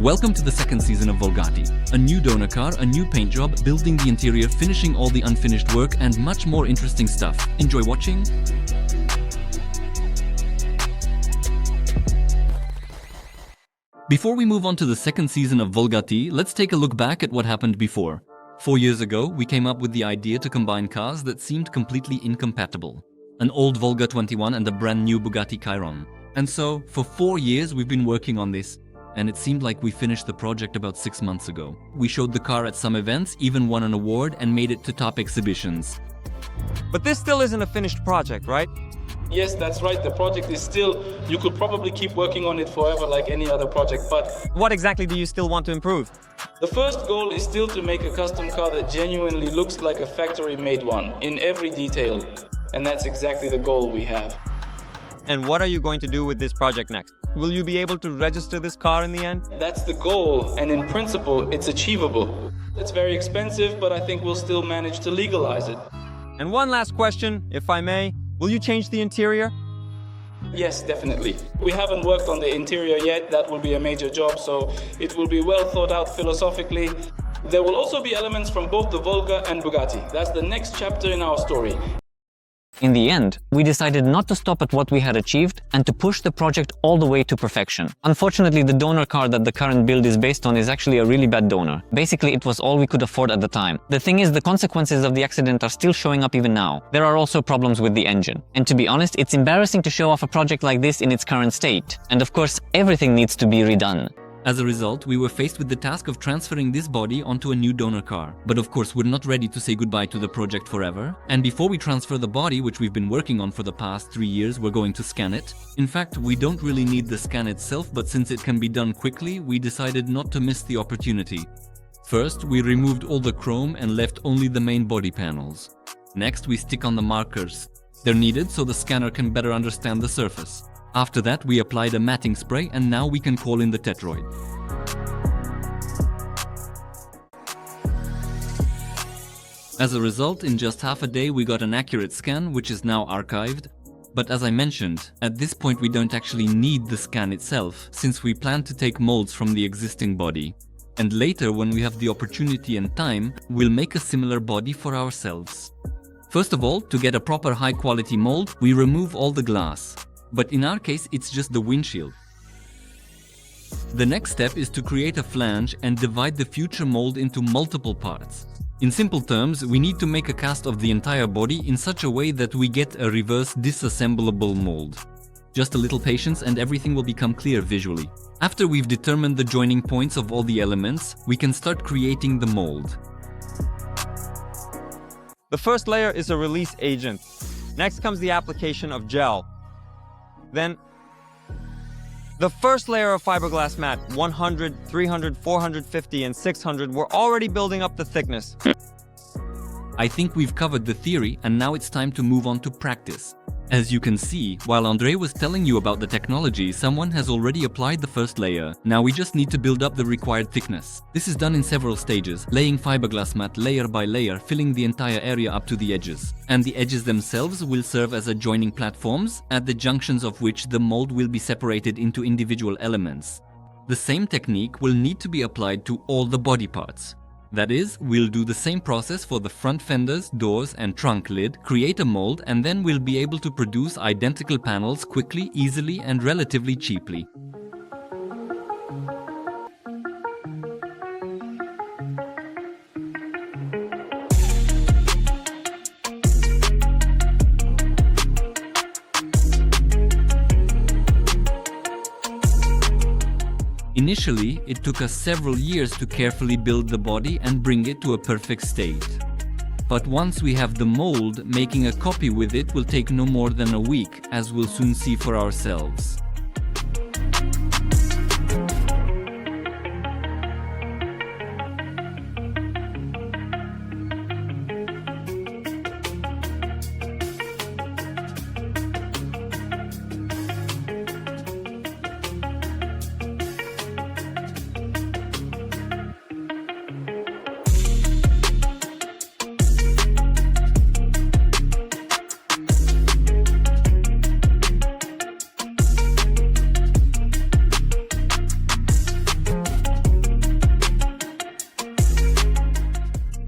Welcome to the second season of Volgatti. A new donor car, a new paint job, building the interior, finishing all the unfinished work, and much more interesting stuff. Enjoy watching. Before we move on to the second season of Volgatti, let's take a look back at what happened before. 4 years ago, we came up with the idea to combine cars that seemed completely incompatible. An old Volga 21 and a brand new Bugatti Chiron. And so, for 4 years we've been working on this. And it seemed like we finished the project about 6 months ago. We showed the car at some events, even won an award, and made it to top exhibitions. But this still isn't a finished project, right? Yes, that's right. The project is still, you could probably keep working on it forever like any other project, but What exactly do you still want to improve? the first goal is still to make a custom car that genuinely looks like a factory-made one, in every detail. And that's exactly the goal we have. And what are you going to do with this project next? Will you be able to register this car in the end? That's the goal, and in principle, it's achievable. It's very expensive, but I think we'll still manage to legalize it. And one last question, if I may. Will you change the interior? Yes, definitely. We haven't worked on the interior yet. That will be a major job, so it will be well thought out philosophically. There will also be elements from both the Volga and Bugatti. That's the next chapter in our story. In the end, we decided not to stop at what we had achieved and to push the project all the way to perfection. Unfortunately, the donor car that the current build is based on is actually a really bad donor. Basically, it was all we could afford at the time. The thing is, the consequences of the accident are still showing up even now. There are also problems with the engine. And to be honest, it's embarrassing to show off a project like this in its current state. And of course, everything needs to be redone. As a result, we were faced with the task of transferring this body onto a new donor car. But of course, we're not ready to say goodbye to the project forever. And before we transfer the body, which we've been working on for the past 3 years, we're going to scan it. In fact, we don't really need the scan itself, but since it can be done quickly, we decided not to miss the opportunity. First, we removed all the chrome and left only the main body panels. Next, we stick on the markers. They're needed so the scanner can better understand the surface. After that, we applied a matting spray, and now we can call in the tetroid. As a result, in just half a day we got an accurate scan, which is now archived. But as I mentioned, at this point we don't actually need the scan itself, since we plan to take molds from the existing body. And later, when we have the opportunity and time, we'll make a similar body for ourselves. First of all, to get a proper high-quality mold, we remove all the glass. But in our case, it's just the windshield. The next step is to create a flange and divide the future mold into multiple parts. In simple terms, we need to make a cast of the entire body in such a way that we get a reverse disassemblable mold. Just a little patience and everything will become clear visually. After we've determined the joining points of all the elements, we can start creating the mold. The first layer is a release agent. Next comes the application of gel. Then, the first layer of fiberglass mat, 100, 300, 450, and 600, were already building up the thickness. I think we've covered the theory, and now it's time to move on to practice. As you can see, while Andre was telling you about the technology, someone has already applied the first layer. Now we just need to build up the required thickness. This is done in several stages, laying fiberglass mat layer by layer, filling the entire area up to the edges. And the edges themselves will serve as adjoining platforms, at the junctions of which the mold will be separated into individual elements. The same technique will need to be applied to all the body parts. That is, we'll do the same process for the front fenders, doors and trunk lid, create a mold, and then we'll be able to produce identical panels quickly, easily and relatively cheaply. Initially, it took us several years to carefully build the body and bring it to a perfect state. But once we have the mold, making a copy with it will take no more than a week, as we'll soon see for ourselves.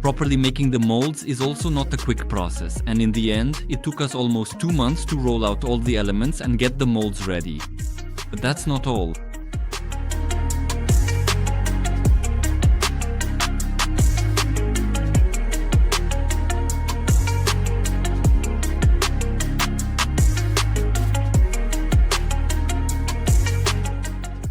Properly making the molds is also not a quick process, and in the end, it took us almost 2 months to roll out all the elements and get the molds ready. But that's not all.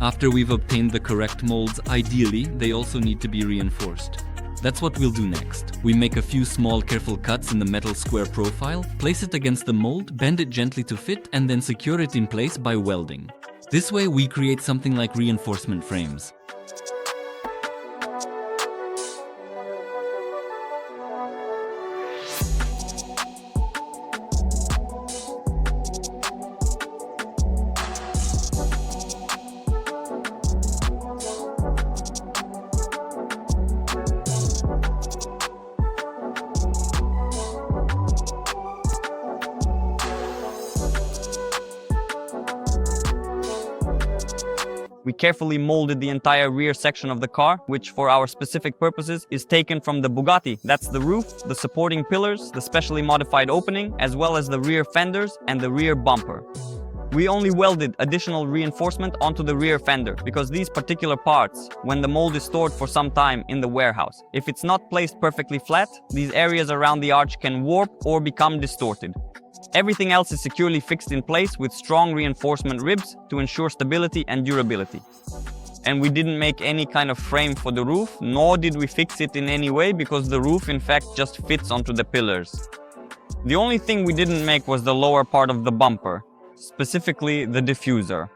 After we've obtained the correct molds, ideally, they also need to be reinforced. That's what we'll do next. We make a few small careful cuts in the metal square profile, place it against the mold, bend it gently to fit, and then secure it in place by welding. This way we create something like reinforcement frames. We carefully molded the entire rear section of the car, which for our specific purposes is taken from the Bugatti. That's the roof, the supporting pillars, the specially modified opening, as well as the rear fenders and the rear bumper. We only welded additional reinforcement onto the rear fender because these particular parts, when the mold is stored for some time in the warehouse, if it's not placed perfectly flat, these areas around the arch can warp or become distorted. Everything else is securely fixed in place with strong reinforcement ribs to ensure stability and durability. And we didn't make any kind of frame for the roof, nor did we fix it in any way because the roof in fact just fits onto the pillars. The only thing we didn't make was the lower part of the bumper, specifically the diffuser.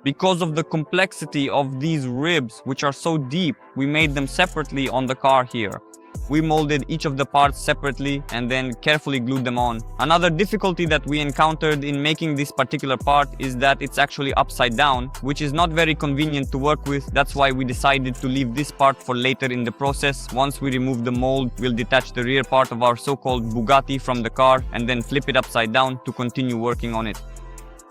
Because of the complexity of these ribs, which are so deep, we made them separately on the car here. We molded each of the parts separately and then carefully glued them on. Another difficulty that we encountered in making this particular part is that it's actually upside down, which is not very convenient to work with. That's why we decided to leave this part for later in the process. Once we remove the mold, we'll detach the rear part of our so-called Bugatti from the car and then flip it upside down to continue working on it.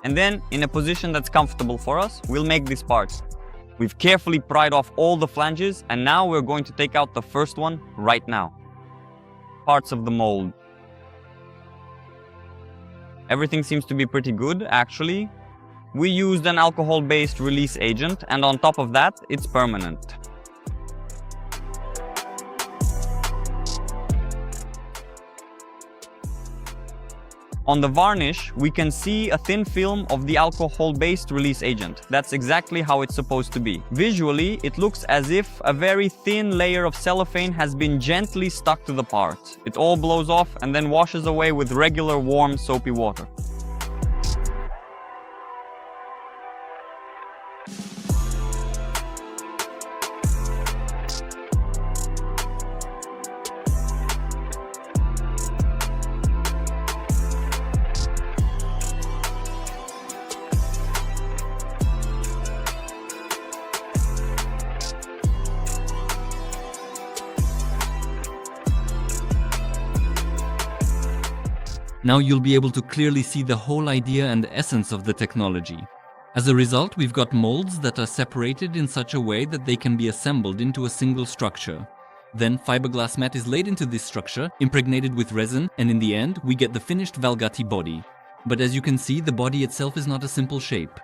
And then, in a position that's comfortable for us, we'll make these parts. We've carefully pried off all the flanges, and now we're going to take out the first one right now. Parts of the mold. Everything seems to be pretty good, actually. We used an alcohol-based release agent, and on top of that, it's permanent. On the varnish, we can see a thin film of the alcohol-based release agent. That's exactly how it's supposed to be. Visually, it looks as if a very thin layer of cellophane has been gently stuck to the part. It all blows off and then washes away with regular warm soapy water. Now you'll be able to clearly see the whole idea and essence of the technology. As a result, we've got molds that are separated in such a way that they can be assembled into a single structure. Then fiberglass mat is laid into this structure, impregnated with resin, and in the end, we get the finished Volgatti body. But as you can see, the body itself is not a simple shape.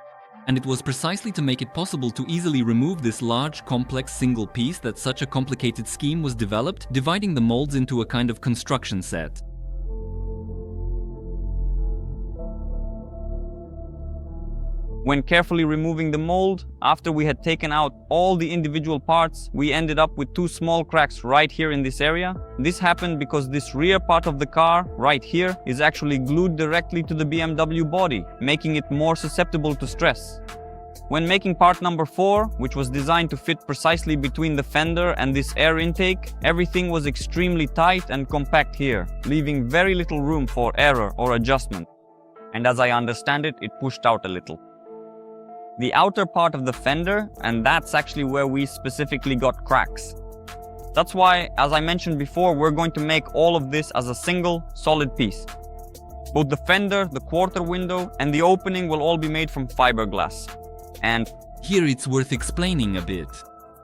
And it was precisely to make it possible to easily remove this large, complex single piece that such a complicated scheme was developed, dividing the molds into a kind of construction set. When carefully removing the mold, after we had taken out all the individual parts, we ended up with two small cracks right here in this area. This happened because this rear part of the car, right here, is actually glued directly to the BMW body, making it more susceptible to stress. When making part number 4, which was designed to fit precisely between the fender and this air intake, everything was extremely tight and compact here, leaving very little room for error or adjustment. And as I understand it, it pushed out a little. The outer part of the fender, and that's actually where we specifically got cracks. That's why, as I mentioned before, we're going to make all of this as a single, solid piece. Both the fender, the quarter window, and the opening will all be made from fiberglass. And here it's worth explaining a bit.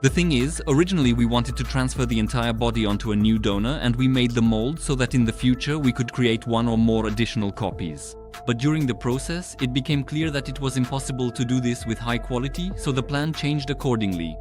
The thing is, originally we wanted to transfer the entire body onto a new donor, and we made the mold so that in the future we could create one or more additional copies. But during the process, it became clear that it was impossible to do this with high quality, so the plan changed accordingly.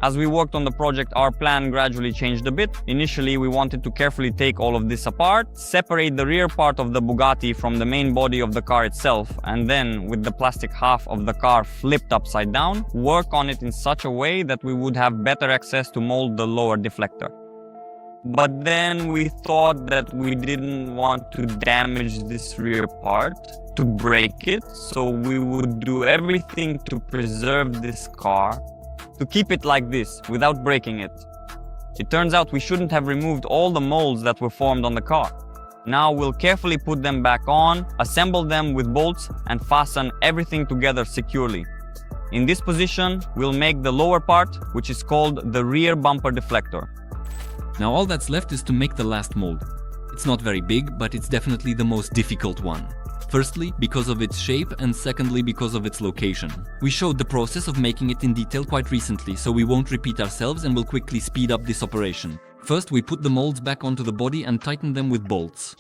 As we worked on the project, our plan gradually changed a bit. Initially, we wanted to carefully take all of this apart, separate the rear part of the Bugatti from the main body of the car itself, and then, with the plastic half of the car flipped upside down, work on it in such a way that we would have better access to mold the lower deflector. But then we thought that we didn't want to damage this rear part, to break it, so we would do everything to preserve this car, to keep it like this, without breaking it. It turns out we shouldn't have removed all the molds that were formed on the car. Now we'll carefully put them back on, assemble them with bolts, and fasten everything together securely. In this position, we'll make the lower part, which is called the rear bumper deflector. Now all that's left is to make the last mold. It's not very big, but it's definitely the most difficult one. Firstly, because of its shape, and secondly, because of its location. We showed the process of making it in detail quite recently, so we won't repeat ourselves and will quickly speed up this operation. First, we put the molds back onto the body and tighten them with bolts.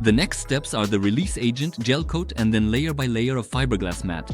The next steps are the release agent, gel coat, and then layer by layer of fiberglass mat.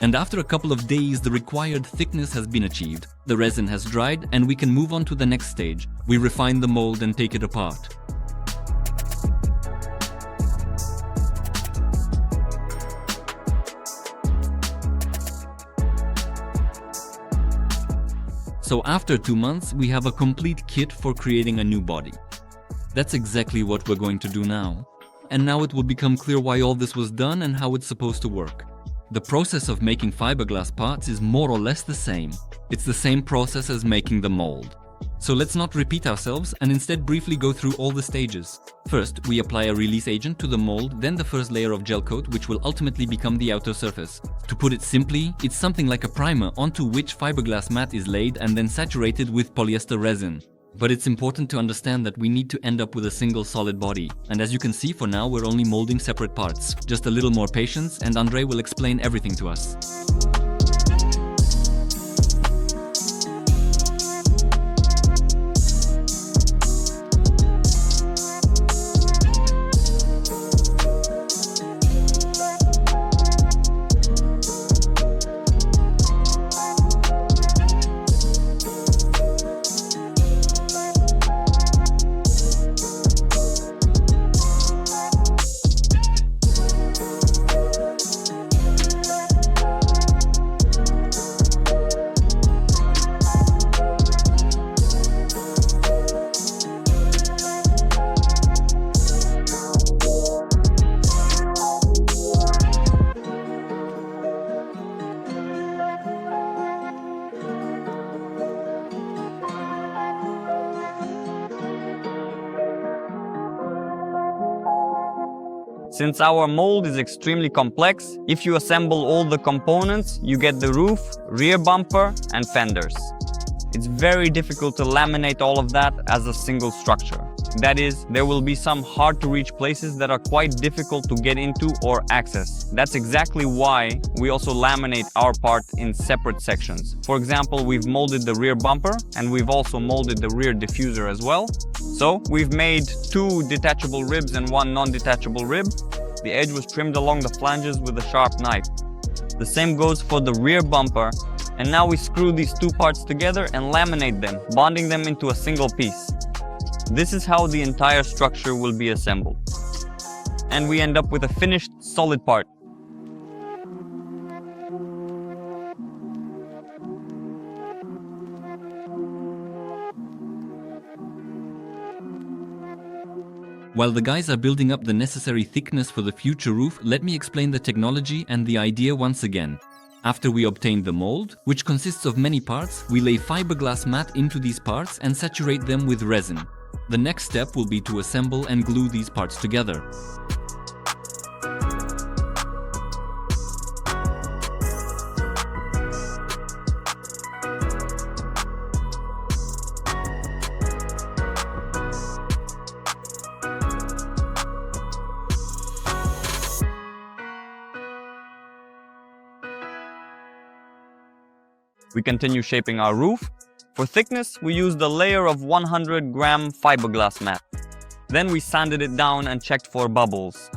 And after a couple of days, the required thickness has been achieved. The resin has dried, and we can move on to the next stage. We refine the mold and take it apart. So after 2 months, we have a complete kit for creating a new body. That's exactly what we're going to do now. And now it will become clear why all this was done and how it's supposed to work. The process of making fiberglass parts is more or less the same. It's the same process as making the mold. So let's not repeat ourselves and instead briefly go through all the stages. First, we apply a release agent to the mold, then the first layer of gel coat, which will ultimately become the outer surface. To put it simply, it's something like a primer onto which fiberglass mat is laid and then saturated with polyester resin. But it's important to understand that we need to end up with a single solid body. And as you can see, for now we're only molding separate parts. Just a little more patience and Andre will explain everything to us. Since our mold is extremely complex, if you assemble all the components, you get the roof, rear bumper, and fenders. It's very difficult to laminate all of that as a single structure. That is, there will be some hard to reach places that are quite difficult to get into or access. That's exactly why we also laminate our part in separate sections. For example, we've molded the rear bumper and we've also molded the rear diffuser as well. So we've made 2 detachable ribs and 1 non-detachable rib. The edge was trimmed along the flanges with a sharp knife. The same goes for the rear bumper, and now we screw these 2 parts together and laminate them, bonding them into a single piece. This is how the entire structure will be assembled. And we end up with a finished, solid part. While the guys are building up the necessary thickness for the future roof, let me explain the technology and the idea once again. After we obtain the mold, which consists of many parts, we lay fiberglass mat into these parts and saturate them with resin. The next step will be to assemble and glue these parts together. We continue shaping our roof. For thickness, we used a layer of 100-gram fiberglass mat. Then we sanded it down and checked for bubbles.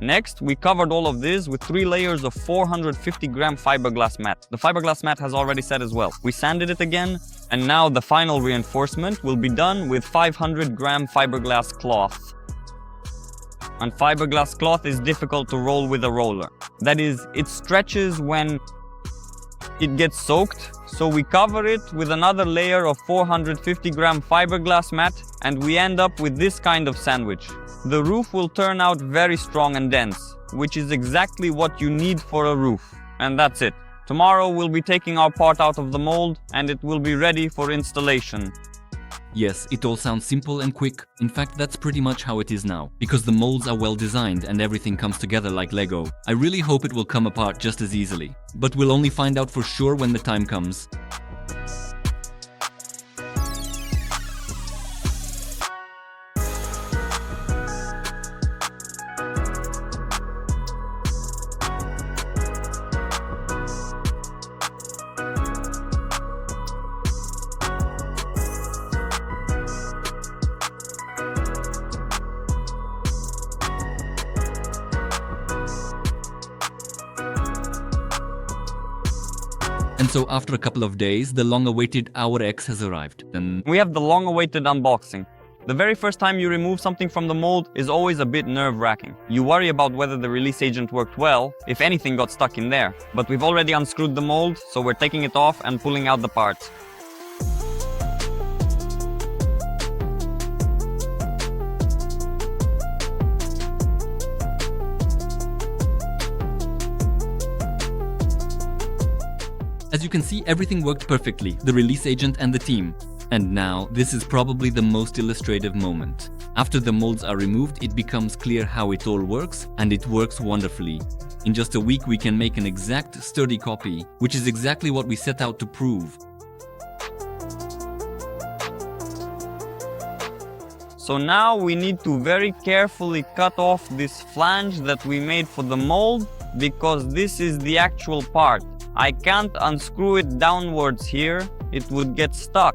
Next, we covered all of this with 3 layers of 450-gram fiberglass mat. The fiberglass mat has already set as well. We sanded it again, and now the final reinforcement will be done with 500-gram fiberglass cloth. And fiberglass cloth is difficult to roll with a roller. That is, it stretches when it gets soaked, so we cover it with another layer of 450-gram fiberglass mat, and we end up with this kind of sandwich. The roof will turn out very strong and dense, which is exactly what you need for a roof. And that's it. Tomorrow we'll be taking our part out of the mold and it will be ready for installation. Yes, it all sounds simple and quick. In fact, that's pretty much how it is now, because the molds are well designed and everything comes together like Lego. I really hope it will come apart just as easily. But we'll only find out for sure when the time comes. And so after a couple of days, the long-awaited Our X has arrived. And we have the long-awaited unboxing. The very first time you remove something from the mold is always a bit nerve-wracking. You worry about whether the release agent worked well, if anything got stuck in there. But we've already unscrewed the mold, so we're taking it off and pulling out the parts. as you can see, everything worked perfectly, the release agent and the team. And now, this is probably the most illustrative moment. After the molds are removed, it becomes clear how it all works, and it works wonderfully. In just a week, we can make an exact, sturdy copy, which is exactly what we set out to prove. So now we need to very carefully cut off this flange that we made for the mold, because this is the actual part. I can't unscrew it downwards here, it would get stuck.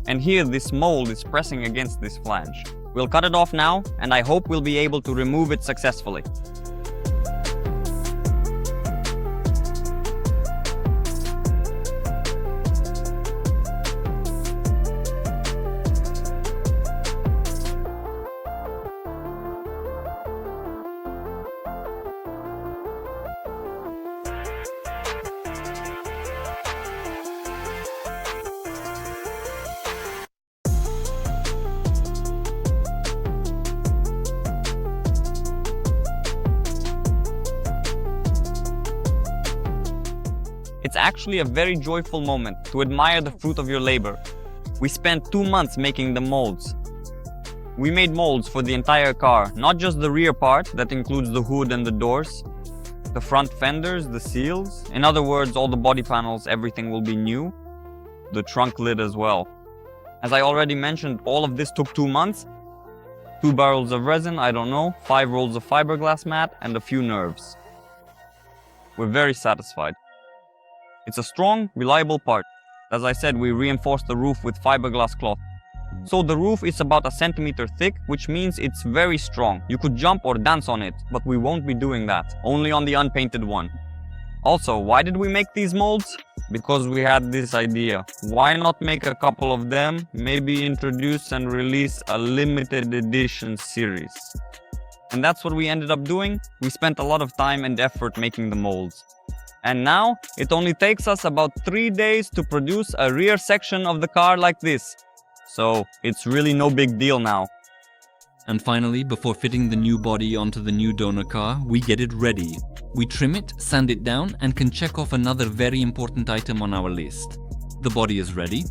And here this mold is pressing against this flange. We'll cut it off now, and I hope we'll be able to remove it successfully. It's actually a very joyful moment to admire the fruit of your labor. We spent 2 months making the molds. We made molds for the entire car, not just the rear part that includes the hood and the doors, the front fenders, the seals. In other words, all the body panels, everything will be new. The trunk lid as well. As I already mentioned, all of this took 2 months, 2 barrels of resin, I don't know, 5 rolls of fiberglass mat, and a few nerves. We're very satisfied. It's a strong, reliable part. As I said, we reinforced the roof with fiberglass cloth. So the roof is about 1 centimeter thick, which means it's very strong. You could jump or dance on it, but we won't be doing that, only on the unpainted one. Also, why did we make these molds? Because we had this idea. Why not make a couple of them, maybe introduce and release a limited edition series? And that's what we ended up doing. We spent a lot of time and effort making the molds. And now, it only takes us about 3 days to produce a rear section of the car like this. So, it's really no big deal now. And finally, before fitting the new body onto the new donor car, we get it ready. We trim it, sand it down, and can check off another very important item on our list. The body is ready.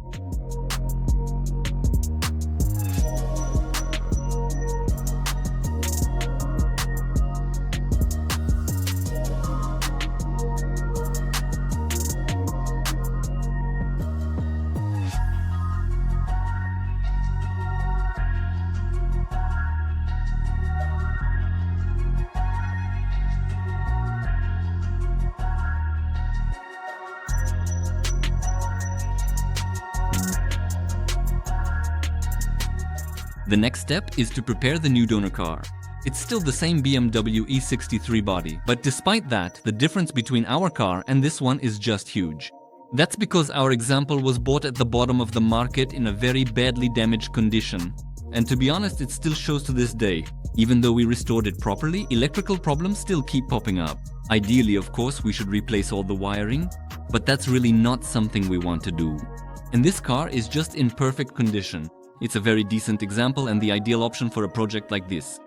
The next step is to prepare the new donor car. It's still the same BMW E63 body, but despite that, the difference between our car and this one is just huge. That's because our example was bought at the bottom of the market in a very badly damaged condition. And to be honest, it still shows to this day. Even though we restored it properly, electrical problems still keep popping up. Ideally, of course, we should replace all the wiring, but that's really not something we want to do. And this car is just in perfect condition. It's a very decent example and the ideal option for a project like this.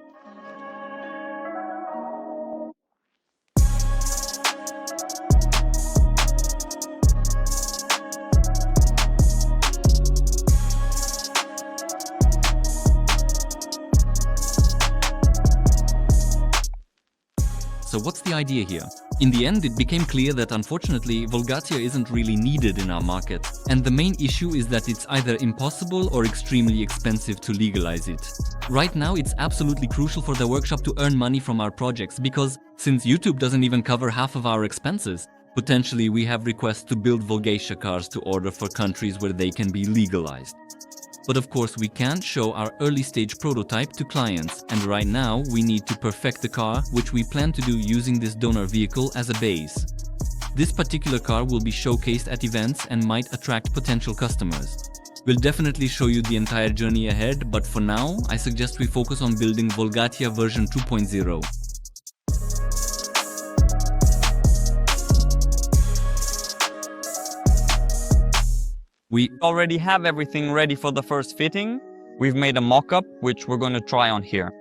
So what's the idea here? In the end, it became clear that unfortunately Volgatti isn't really needed in our market. And the main issue is that it's either impossible or extremely expensive to legalize it. Right now, it's absolutely crucial for the workshop to earn money from our projects because since YouTube doesn't even cover half of our expenses, potentially we have requests to build Volgatti cars to order for countries where they can be legalized. But of course, we can't show our early stage prototype to clients, and right now we need to perfect the car, which we plan to do using this donor vehicle as a base. This particular car will be showcased at events and might attract potential customers. We'll definitely show you the entire journey ahead, but for now, I suggest we focus on building Volgatti version 2.0. We already have everything ready for the first fitting. We've made a mock-up, which we're going to try on here.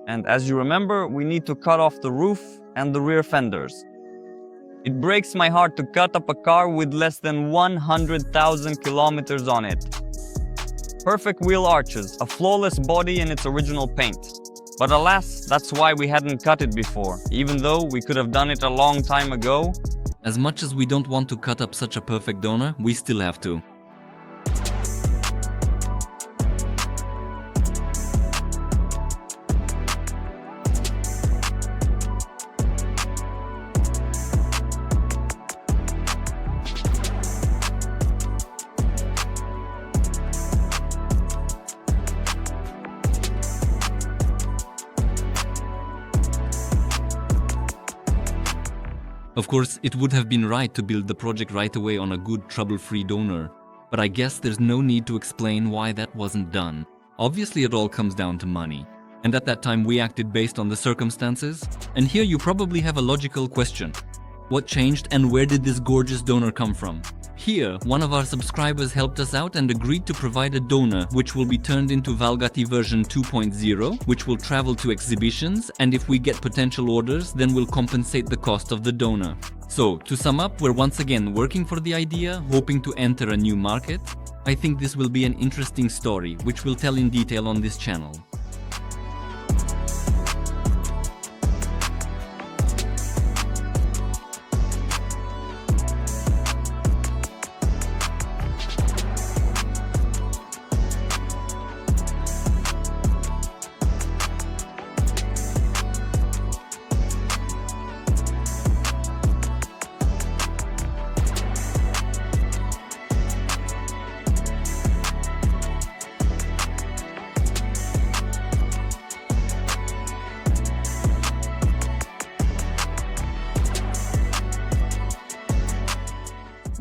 And as you remember, we need to cut off the roof and the rear fenders. It breaks my heart to cut up a car with less than 100,000 kilometers on it. Perfect wheel arches, a flawless body in its original paint. But alas, that's why we hadn't cut it before, even though we could have done it a long time ago. As much as we don't want to cut up such a perfect donor, we still have to. Of course, it would have been right to build the project right away on a good trouble-free donor, but I guess there's no need to explain why that wasn't done. Obviously it all comes down to money. And at that time we acted based on the circumstances. And here you probably have a logical question. What changed and where did this gorgeous donor come from? Here, one of our subscribers helped us out and agreed to provide a donor which will be turned into Volgatti version 2.0, which will travel to exhibitions, and if we get potential orders, then we'll compensate the cost of the donor. So, to sum up, we're once again working for the idea, hoping to enter a new market. I think this will be an interesting story, which we'll tell in detail on this channel.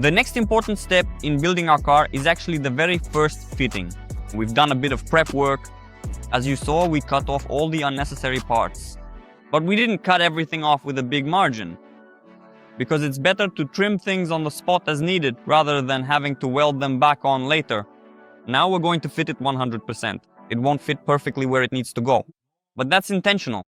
The next important step in building our car is actually the very first fitting. We've done a bit of prep work. As you saw, we cut off all the unnecessary parts. But we didn't cut everything off with a big margin, because it's better to trim things on the spot as needed rather than having to weld them back on later. Now we're going to fit it 100%. It won't fit perfectly where it needs to go, but that's intentional.